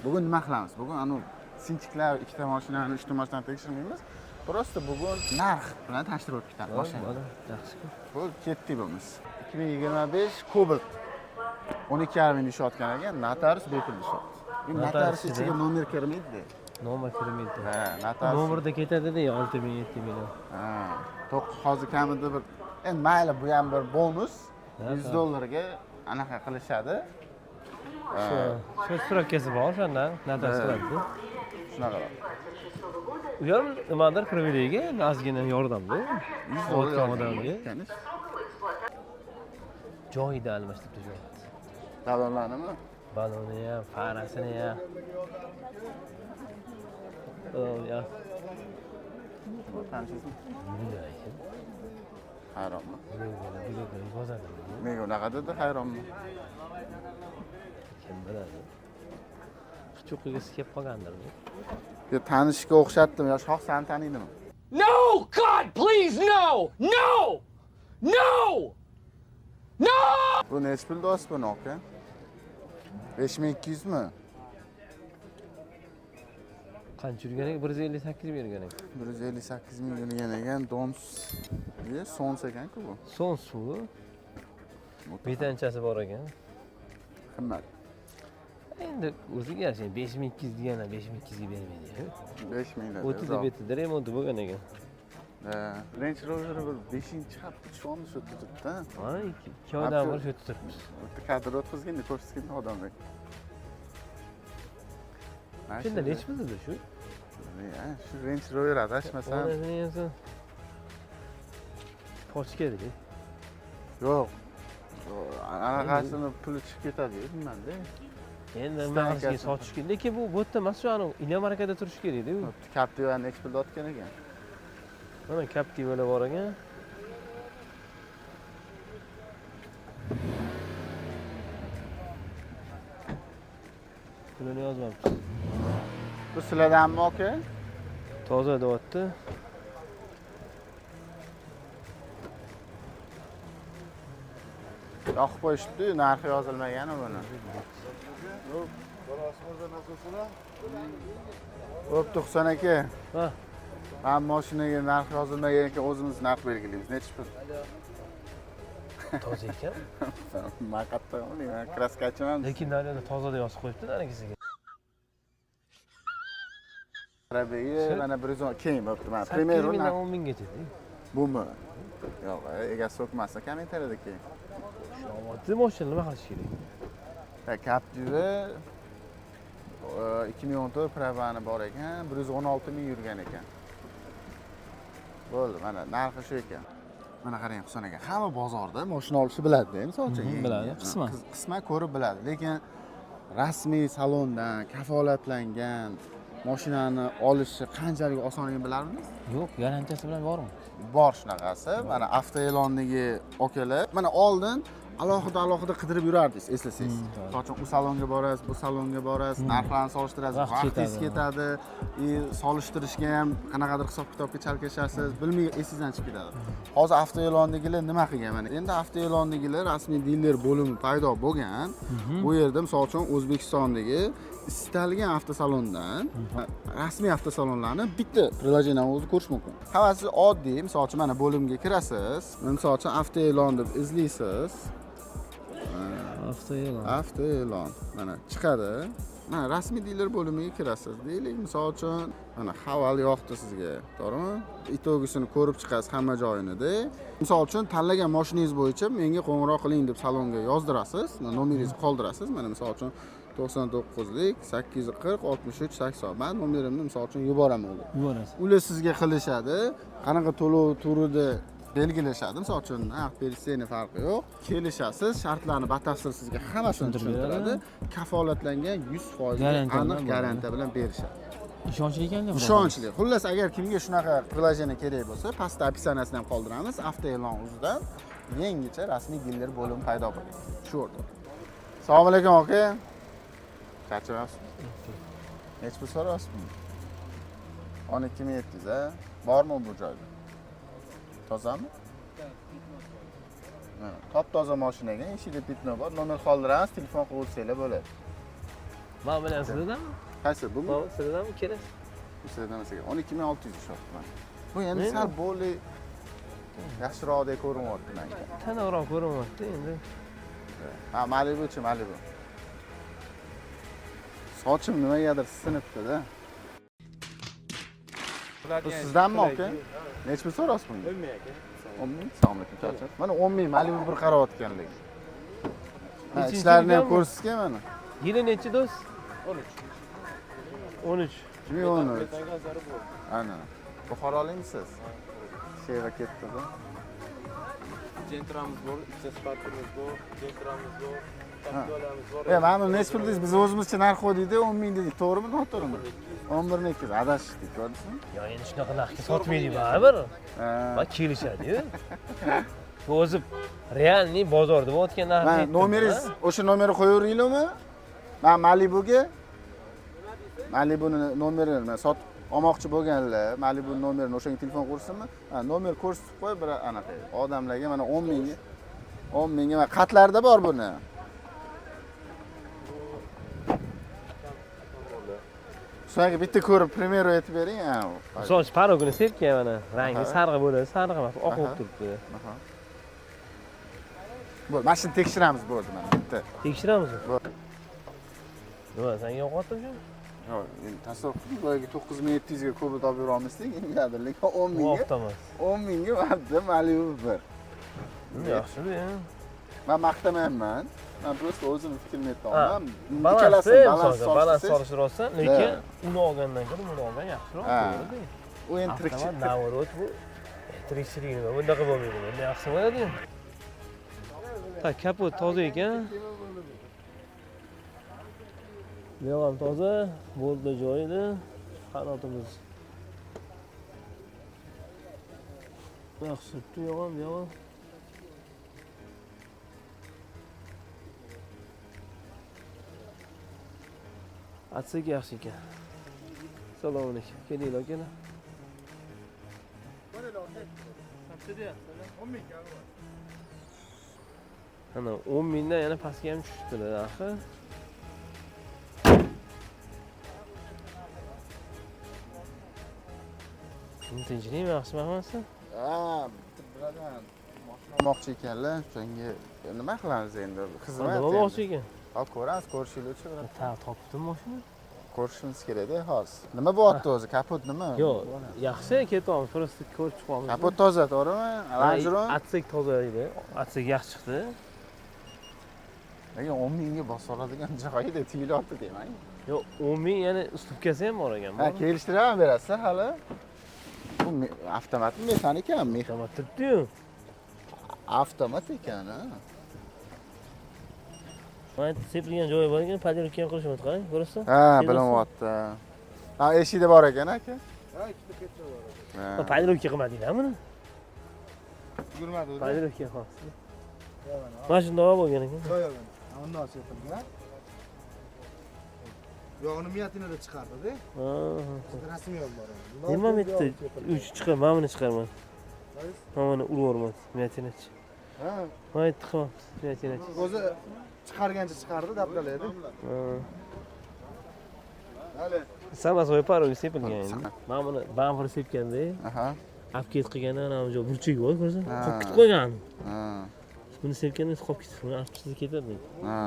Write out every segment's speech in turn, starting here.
Bugun nima qilamiz? Bugun anu sinchiklar ikkita mashinani, uchta mashinani tekshirmaymiz. Prosta bugun narx bilan tanishtirib o'tib ketamiz mashinani. Yaxshi-ku. Bu ketdik bo'lamiz. 2025 Cobalt 12,5 ming ishlayotgan ekan, notarius bepul ishlayapti. Bu notarius ichiga nomer kirmaydi. Nomer kirmaydi. Ha, notarius. Nomerda ketadi-da 6 ming, 7 ming. Ha, hozir kamida bir endi mayli bu ham bir bonus $100 anaqa qilishadi. Shu spravkasi bor o'shandan, notarius turadi. Shunaqa. U ham nimadir privilegiya, ozgina yordamda. $100 joyida almashtirib joy. Talonlarnimi? Baloni ham, farasini ham. Ya. Tanishisizmi? Bilmayman. Hayronmi? Bilmayman, bozorda. Nega unaqa dedi, hayronmi? Kim biladi? Chuqqiga kelib qolgandirmi? Yo, tanishga o'xshatdim, yo shoh seni taniydimi? No! God, please, no! No! No! No! Bu necha pul do'st buni aka? 5200 mi? Qancha yurgan ekan? 158 ming yurgan ekan. 158 ming yurgan ekan, dons. Ye, sons ekan-ku bu. Son suvi. Betanchasi bor ekan. Qimmat. Endi o'ziga yarasha 5200 deganlar 5200 ga bermaydi. 5000 da. O'tida betida remonti bo'lgan ekan. Range Rover bir 5-xat choni shu turibdi-da. Ha, ikki odam bor shu turibmiz. Bitta kadr o'tkazganda ko'rsatgan odamdek. Shunda nechi pulda shu? Shu Range Rover adashmasam. Pochka edi. Yo'q. Anaqasini puli chiqib ketadi, bilmanda. Endi nima qilishga sotish kerak. Lekin bu yerda emas, shu anu Inamarkada turish kerak-ku. Captiva'ni eksport otgan ekan. Mana Captiva'lar bor ekan. Pulini yozmabsiz. Bu sizlardanmi aka? Toza deyapti. Yoqib qo'yishibdi, narxi yozilmagan buni. Bo'pti Husan aka. Ha. Men mashinaga narx yozilmagan ekan, o'zimiz narx belgilaymiz. Necha pul? Toza ekan. Men qatta men kraskachiman. Lekin naryoqda tozada yozib qo'yibdi narigisiga. Rabiga mana 110 keyin bo'pti. Men primer 10 minggacha-da. Bumi? Yo'q, egasi so'kmasa kommentariyada keyin. Shu mashina nima qilish kerak? Captiva 2014 pravani bor ekan, 116 ming yurgan ekan. Bo'ldi, mana narxi shu ekan. Mana qarang Husan aka, hamma bozorda mashina olishni biladi-da, misol uchun. Biladi, qisman. Qisman ko'rib biladi, lekin rasmiy salondan kafolatlangan mashinani olishi qanchalik osonligini bilarmisiz? Yo'q, garantiyasi bilan bormi? Bor shunaqasi. Mana avtoelondagi okalar, mana oldin alohida qidirib yurardingiz, eslasangiz. So'ng u salonga borasiz, bu salonga borasiz, narxlarni solishtirasiz, vaqtingiz ketadi, solishtirishga ham qanaqadir hisob-kitobga chalkashasiz, bilmay esingizdan chiqib ketadi. Hozir avtoelondagilar nima qilgan? Mana endi avtoelondagilar rasmiy diler bo'limi paydo bo'lgan. Bu yerda misol uchun O'zbekistondagi istalgan avtosalondan rasmiy avtosalonlarni bitta prilojeniyani o'zi ko'rish mumkin. Hammasi oddiy, misol uchun mana bo'limga kirasiz, misol uchun avtoelon deb izlaysiz. Avtoelon. Mana chiqadi. Mana rasmiy diler bo'limiga kirasiz. Deylik, misol uchun mana haval yoqdi sizga, to'g'rimi? Itogisini ko'rib chiqasiz hamma joyini-da. Misol uchun tanlagan mashinangiz bo'yicha menga qo'ng'iroq qiling deb salonga yozdirasiz. Mana nomeringizni qoldirasiz. Mana misol uchun 99lik 840 63 80. Men nomerimni misol uchun yuboraman ular. Yuborasiz. Ular sizga qilishadi. Qanaqa to'lov turida belgilashadi. Misol uchun persiyani farqi yo'q. Kelishasiz, shartlarni batafsil sizga hammasini tushuntiradi. Kafolatlangan 100% aniq garantiya bilan berishadi. Ishonchli ekanda. Ishonchli. Xullas, agar kimga shunaqa priloyeniya kerak bo'lsa, pastda opsiyasini ham qoldiramiz. Avtoelon o'zidan yangicha rasmiy diler bo'limi paydo bo'ldi. Shu o'rtada. Assalomu alaykum aka. Charchamayapsizmi? Necha pul so'rayapsizmi? 12700 a? Bormi bu joyda? Tozami? Top toza mashinaga eshikda bitno bor. Nomer qoldiramiz, telefon qilib o'tsanglar bo'ladi. Mana bilan sizlardanmi? Qaysi bu? Mana sizlardanmi kerak? Bu sizdan emas ekan. 12600 sotdim. Bu endi Nima? sal bo'ldi yaxshiroqdek ko'rinyapti menga. Tanaroq ko'rinyapti endi. Ha, Malibu-chi, Malibu. Sochim nimagadir sinibdi-da. Bu sizdanmi aka? Nech pul so'rasiz bunga? 10 ming aka. 10 ming. Assalomu alaykum, charchab. Mana 10 ming Malibu bir qarayotganlik. Ha, Nechinchi ishlarini ham yildanmi? ko'rsizga mana. Yili nechi do'st? 13. 2013. Ana. Buxorolikmisiz? Sheva ketdi-da. Gentramiz bor, ikkita Sparkimiz bor, Gentramiz bor, Capitolamiz bor. Mana buni nech pul deysiz? Biz o'zimizcha narx qo'ydik-da, 10 ming dedik. To'g'rimi, noto'g'rimi? 11.200. Adashdik, ko'rdingizmi? Yo, endi shunaqa narxga sotmaydi baribir. Ha. Va kelishadi-yu. Bu o'zi realniy bozorda bo'layotgan narxni. Men nomeringiz, o'sha nomerni qo'yaveringlarmi? Men Malibu'ni nomerini men sotib olmoqchi bo'lganlar, Malibu nomerini o'shanga telefon qursinmi? Ha, nomer ko'rsatib qo'y, bir anaqa odamlarga mana 10 mingga. 10 mingga va qatlarda bor buni. So'ngra bitta ko'rib primero aytib bering. Ha. Soch parogini sepgan mana. Rangi Aha. sarg'i bo'ladi, sarg'i emas, oq Aha. bo'lib turibdi. Aha. Bo'ldi, mashina tekshiramiz bo'ldi mana bitta. Tekshiramizmi? Bo'ldi. Nima, senga yo'qotdim shu? Yo'q, endi tasavvur qiling, boyagi 9700 ga ko'p topib bera olmasdik, endi lekin 10 mingga. Yo'qdamas. 10 mingga mana Malibu bir. Yaxshi-da. Men maqtamayapman. Men просто o'zim fikrimni Ha, aytaman. balans balans solishni solish. rosa, lekin uni olgandan ko'ra buni olgan yaxshiroq Ha. bo'ladi. U endi tirikchilik. Navorot bu tirikchilik nima? Bunaqa bo'lmaydi. Endi yaxshi bo'ladi. Tak, kapot toza ekan. Bu ham toza, bo'ldi joyida. Qanotimiz. Yaxshi, bu ham, bu ham. Atsak yaxshi ekan. Assalomu alaykum. Kelinglar aka. Ana 10 mingdan yana pastga ham tushibdilar axir. Tinchlikmi, yaxshimi hammasi? Ha, bilaman. Mashina olmoqchi ekanlar, shunga nima qilamiz endi? Xizmat. Nima olmoqchi ekan? Ha, ko'ramiz, ko'rishinglarchi bilan. Topdim mashina. Ko'rishimiz kerak-da hozir. Nima bo'lyapti o'zi? Kapot nima? Yo'q, yaxshi ketyapmiz, просто ko'rib chiqamiz. Kapot toza, to'g'rimi? Ranjiro. Atsak toza edi. Atsak yaxshi chiqdi. Lekin 10 mingga bosib oladigan joyida tuyulyapti demang. Yo'q, 10 ming yana ustupkasi ham bor ekan. Ha, kelishtirib ham berasiz hali. Bu avtomatmi, mexanikami? Avtomat turibdi-yu. Avtomat ekan, ha. Mana sepilgan joyi bor ekan, podirka ham qilishmoqda, qarang, ko'rasizmi? Ha, bilinyapti. Ha, eshikda bor ekan aka. Ha, ikkita petra bor. Ha. Podirka qilmadinglar buni? Yurmadi o'zi. Podirka xoh. Mana shunday olib bo'lgan ekan. Yo'q, undan sepilgan. Yo'q, uni miyatinada chiqardi-da. Rasmiy yo'l bor. Nima bitta 3 chiqar, mana buni chiqarman. Mana buni urvorman, miyatinachi. Ha, Mana bitta qilamiz, miyatinachi. o'zi chiqargancha chiqardi, dabdalaydi. Hali Sama so'y parogi sepilgan endi. Mana buni bamper sepganda, Aha. apket qilganda ana bu joy burchagi bor, ko'rsan? Ha. Qolib ketib qo'ygan. Ha. Buni sepganda qolib ketib, buni apsiz ketadi. Ha.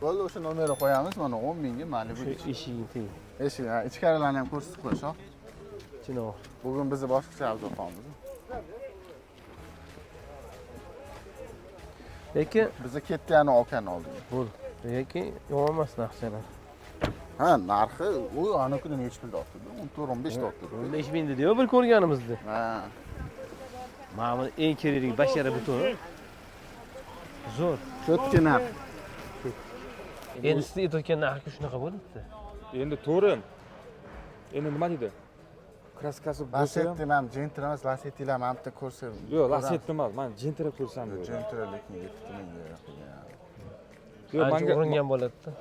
Bo'ldi, o'sha nomerni qo'yamiz. Mana 10 mingga Malibu. Shu eshigini teng. Eshik, ha, ichkarilarni ham ko'rsatib qo'yish, ha. Chinoq. Bugun bizni boshqacha avtoqamiz. Lekin Bizni ketgani okani oldik. bo'l. Lekin yomon emas narxchalar. Ha, narxi u anakini nech pul topdi? 14-15 topdi. 15 ming dedi-yu bir ko'rganimizda. Ha. Mana bu eng kerakli bashara butun. Zo'r. Cho'tki narx. Endi siz aytayotgan narxi shunaqa bo'libdi. Endi to'g'ri. Endi nima deydi? Kraskasi bo'lsa ham. Lasetti ham Gentra emas, Lasettilar ham bitta ko'rsa. Yo'q, Lasetti emas. Men Gentra ko'rsam bo'ldi. Gentra lekin 7 mingga yo'q. Yo'q, Ancha menga uringan bo'ladi-da.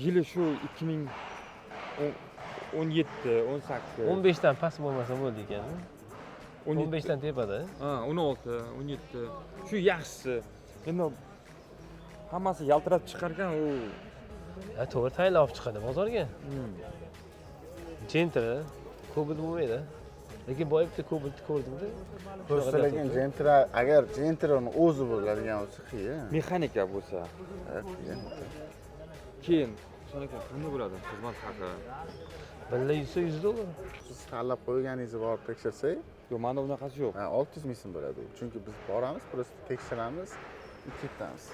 yili shu 2017, 18. 15 dan past bo'lmasa bo'ldi ekan. 17. 15 dan tepada. Ha, 16, 17. Shu yaxshisi. Endi hammasi yaltirab chiqargan u Ha, to'g'ri tayinlab olib chiqadi bozorga. Gentra Cobalt bo'lmaydi. Lekin boya bitta Cobaltni ko'rdimda. Lekin Gentra, agar Gentra'ning o'zi bo'ladigan bo'lsa, qiyin. Mexanika bo'lsa. Qiyin. Keyin shunaqangi qanday bo'ladi? Xizmat haqi. Billa $100 Siz tanlab qo'yganingizni borib tekshirsak, Yo'q, menda bunaqasi yo'q. 600 ming so'm bo'ladi. Chunki biz boramiz, просто tekshiramiz, ketamiz.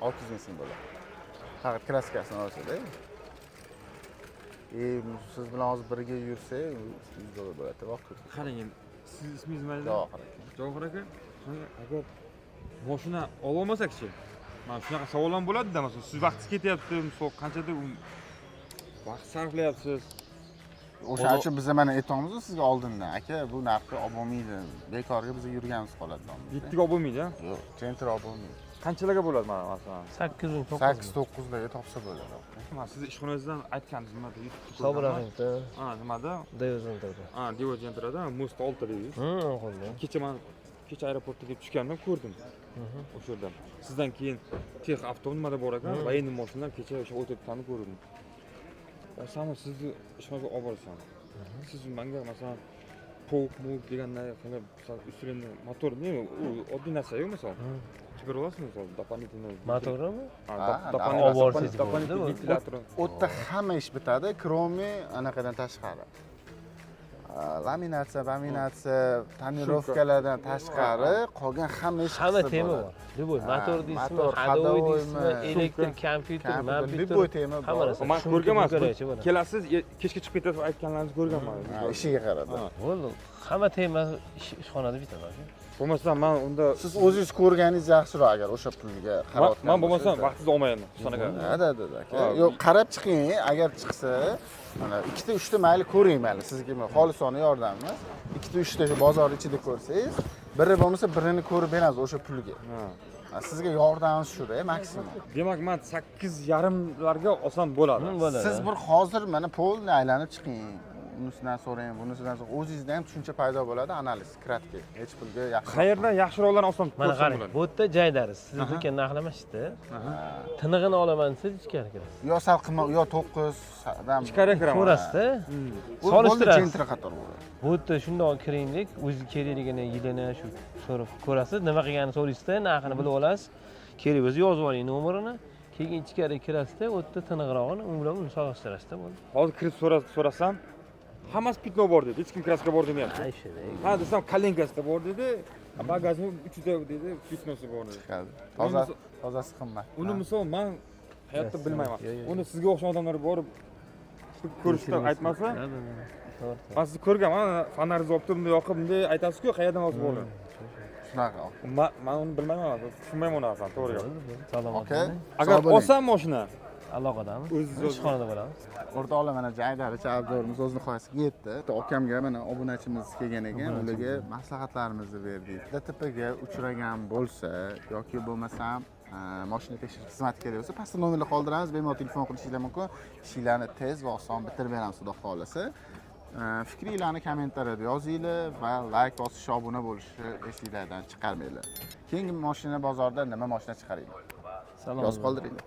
600 ming so'm bo'ladi. Faqat kraskasini olsa-da. Siz bilan hozir birga yursak, $100 bo'ladi. Vaqt o'tdi. Qarang, siz ismingiz nima edi? Javohir aka. Javohir aka, agar mashina ololmasak-chi? Mana shunaqa savol ham bo'ladi-da, masalan, siz vaqtingiz ketyapti, misol qanchada vaqt sarflayapsiz. O'shaning uchun biz mana aytamiz sizga oldindan, aka, bu narxga olib bo'lmaydi. Bekorga biz yurganimiz qoladi. 7 ga olib bo'lmaydi, ha? Yo'q, Gentra olib bo'lmaydi. Qanchalarga bo'ladi mana masalan? 8 ming 8-9 larga topsa bo'ladi. Mana sizni ishxonangizdan aytganingiz nimada? Sobir agentda, Ha, nimada? Devozentrada. Ha, Devozentrada, Most 6 deysiz. Qo'lda. Kecha aeroportga kelib tushgandim, ko'rdim. O'sha yerda. Sizdan keyin Tex avto nimada bor ekan, военный mashinalar kecha o'sha o'tayotganini ko'rdim. Olsam sizni ishxonaga olib borsam. Siz menga masalan povuk deganday qilib, ustidan motorni, u oddiy narsa-yu masalan. Chipir olasizmi masalan, doполнительный. Motormi? Doполнительный ventilator. O'tda hamma ish bitadi, кроме anaqadan tashqari. Laminatsiya, tonirovkalardan tashqari qolgan hamma ish Hamma tema bor. Любой motor deysizmi, hadovoy deysizmi, elektr, kompyuter, Любой tema hamma bor. narsa. Men ko'rganman, kelasiz, kechga chiqib ketasiz aytganlaringizni ko'rganman. Ishiga qarab. Bo'ldi. Hamma tema ishxonada bitadi aka. Bo'lmasam men unda Siz o'zingiz ko'rganingiz yaxshiroq agar o'sha pulga qarayotgan. men bo'lmasam vaqtingizni olmayman ishxonaga. Da, aka. Yo'q, qarab chiqing, agar chiqsa, mana 2 ta 3 ta mayli ko'ring mayli. Sizga xolisona yordamimiz. 2 ta 3 ta bozor ichida ko'rsangiz, biri bo'lmasa birini ko'rib beramiz o'sha pulga. Sizga yordamimiz shu-da, maksimum. Demak, men 8,5larga olsam bo'ladi. Siz bir hozir mana polni aylanib chiqing. Unisidan so'rang, bunisidan so'rang. O'zingizda ham tushuncha paydo bo'ladi, analiz, kratki. Hech pulga yaxshi. Qayerdan yaxshiroqlarni olsam Mana ko'rsam qarang, bo'ladi. bu yerda joylari. Siz do'kondan aqlamashdi. Tinig'ini olaman desiz, ichkari kirasiz. Yo sal qilma, yo 9 dan Ichkariga kiraman. Ko'rasiz-da. solishtirasiz. Solishtirasiz. Gentra qator bo'ladi. Bu yerda shundoq kiringlik, o'zi kerakligini, yilini shu so'rab ko'rasiz, nima qilganini so'raysizda, narxini bilib olasiz. Kerak bo'lsa yozib oling nomerini. Keyin ichkariga kirasizda, u yerda tiniqrog'ini u bilan uni solishtirasizda bo'ldi. Hozir kirib so'rasam, hammasi pitno bor dedi. Hech kim kraska bor demayapti. Ha, desam kalenkasida bor dedi. Bagajni 3 dedi, pitnosi bor dedi. Tozasi qimmat. Uni misol men hayotda bilmayman. Uni sizga o'xshagan odamlar borib ko'rishda aytmasa, men sizni ko'rganman, fonaringizni olib turib, bunday yoqib, bunday aytasiz-ku, qayerdan olib bordi. Shunaqa. Men uni bilmayman, tushunmayman unaqasini, to'g'ri. Okay. Agar olsam mashina, aloqadami? O'zingiz- Ishxonada bo'lamiz. O'rtoqlar, mana Jaydaricha abdorimiz o'zini qoyasiga yetdi. Okamga mana obunachimiz kelgan ekan, ularga maslahatlarimizni berdik. DTPga uchragan bo'lsa yoki bo'lmasam mashina tekshirish xizmati kerak bo'lsa, pastda nomerlar qoldiramiz, bemalol telefon qilishingiz mumkin. Ishlarni tez va oson bitirib beramiz, xudo xolasa. Fikringlarni kommentariyada yozinglar va like bosishni, obuna bo'lishni esinglardan chiqarmanglar. Keyingi mashina bozorda nima mashina chiqaringlar? Yozib qoldiringlar.